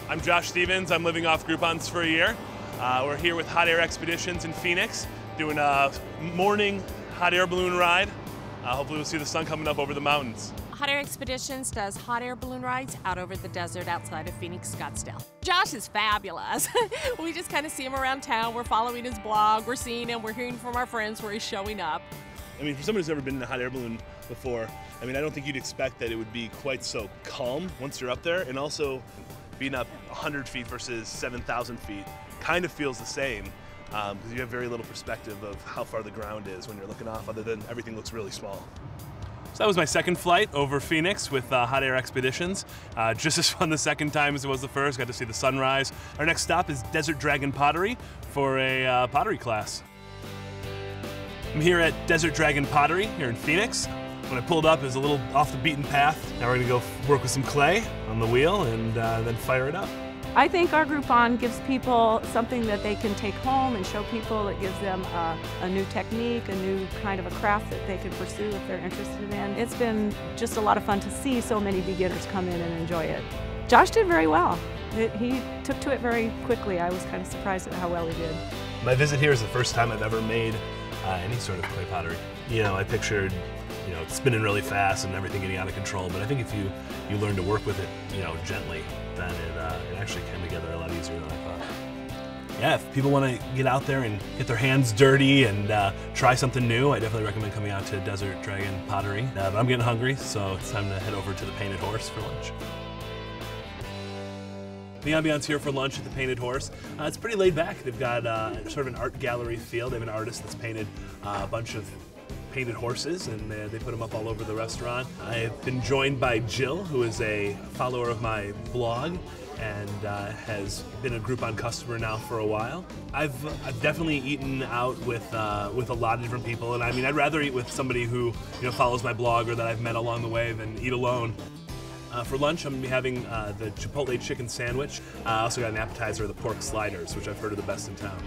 I'm Josh Stevens. I'm living off Groupons for a year. We're here with Hot Air Expeditions in Phoenix, doing a morning hot air balloon ride. Hopefully we'll see the sun coming up over the mountains. Hot Air Expeditions does hot air balloon rides out over the desert outside of Phoenix, Scottsdale. Josh is fabulous. We just kind of see him around town. We're following his blog. We're seeing him. We're hearing from our friends where he's showing up. I mean, for someone who's never been in a hot air balloon before, I mean, I don't think you'd expect that it would be quite so calm once you're up there, and also being up 100 feet versus 7,000 feet kind of feels the same because you have very little perspective of how far the ground is when you're looking off, other than everything looks really small. So that was my second flight over Phoenix with Hot Air Expeditions. Just as fun the second time as it was the first. Got to see the sunrise. Our next stop is Desert Dragon Pottery for a pottery class. I'm here at Desert Dragon Pottery here in Phoenix. When I pulled up, it was a little off the beaten path. Now we're gonna go work with some clay on the wheel and then fire it up. I think our Groupon gives people something that they can take home and show people. It gives them a new technique, a new kind of a craft that they can pursue if they're interested in. It's been just a lot of fun to see so many beginners come in and enjoy it. Josh did very well. He took to it very quickly. I was kind of surprised at how well he did. My visit here is the first time I've ever made any sort of clay pottery. You know, I pictured spinning really fast and everything getting out of control, but I think if you learn to work with it, gently, then it actually came together a lot easier than I thought. Yeah, if people want to get out there and get their hands dirty and try something new, I definitely recommend coming out to Desert Dragon Pottery. But I'm getting hungry, so it's time to head over to the Painted Horse for lunch. The ambiance here for lunch at the Painted Horse, it's pretty laid back. They've got sort of an art gallery feel. They have an artist that's painted a bunch of painted horses, and they put them up all over the restaurant. I've been joined by Jill, who is a follower of my blog and has been a Groupon customer now for a while. I've definitely eaten out with a lot of different people, and I mean, I'd rather eat with somebody who follows my blog or that I've met along the way than eat alone. For lunch, I'm going to be having the Chipotle chicken sandwich. I also got an appetizer, the pork sliders, which I've heard are the best in town.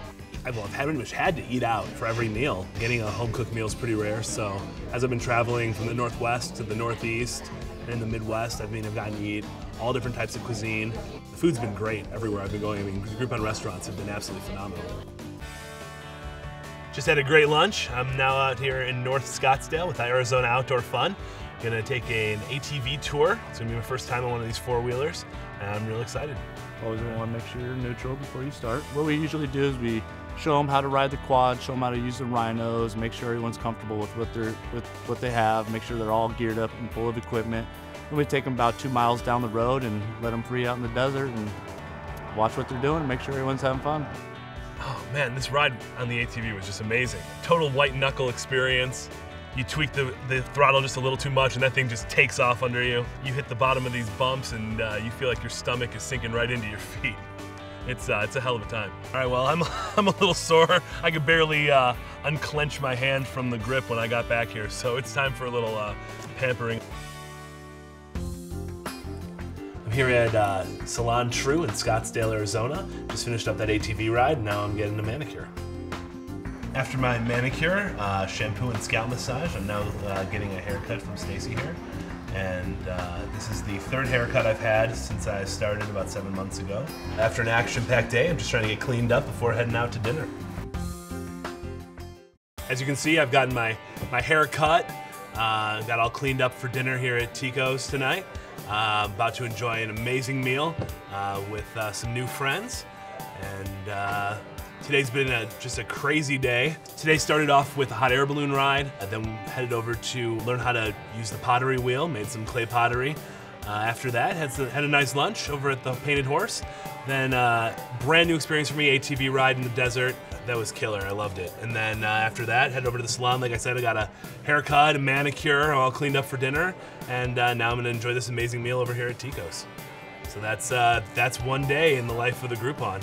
I've pretty much had to eat out for every meal. Getting a home-cooked meal is pretty rare, so as I've been traveling from the Northwest to the Northeast and in the Midwest, I've gotten to eat all different types of cuisine. The food's been great everywhere I've been going. I mean, Groupon restaurants have been absolutely phenomenal. Just had a great lunch. I'm now out here in North Scottsdale with Arizona Outdoor Fun. Gonna take an ATV tour. It's gonna be my first time on one of these four-wheelers, and I'm real excited. Always want to make sure you're neutral before you start. What we usually do is we show them how to ride the quad, show them how to use the rhinos, make sure everyone's comfortable with what they have, make sure they're all geared up and full of equipment. Then we take them about 2 miles down the road and let them free out in the desert and watch what they're doing and make sure everyone's having fun. Oh man, this ride on the ATV was just amazing. Total white knuckle experience. You tweak the throttle just a little too much and that thing just takes off under you. You hit the bottom of these bumps and you feel like your stomach is sinking right into your feet. It's a hell of a time. All right, well, I'm a little sore. I could barely unclench my hand from the grip when I got back here, so it's time for a little pampering. I'm here at Salon True in Scottsdale, Arizona. Just finished up that ATV ride, and now I'm getting a manicure. After my manicure, shampoo and scalp massage, I'm now getting a haircut from Stacy here. And this is the third haircut I've had since I started about 7 months ago. After an action-packed day, I'm just trying to get cleaned up before heading out to dinner. As you can see, I've gotten my hair cut, got all cleaned up for dinner here at Tico's tonight. About to enjoy an amazing meal with some new friends. And today's been just a crazy day. Today started off with a hot air balloon ride, then headed over to learn how to use the pottery wheel, made some clay pottery. After that, had a nice lunch over at the Painted Horse. Then brand new experience for me, ATV ride in the desert. That was killer, I loved it. And then after that, head over to the salon. Like I said, I got a haircut, a manicure, all cleaned up for dinner. And now I'm gonna enjoy this amazing meal over here at Tico's. So that's one day in the life of the Groupon.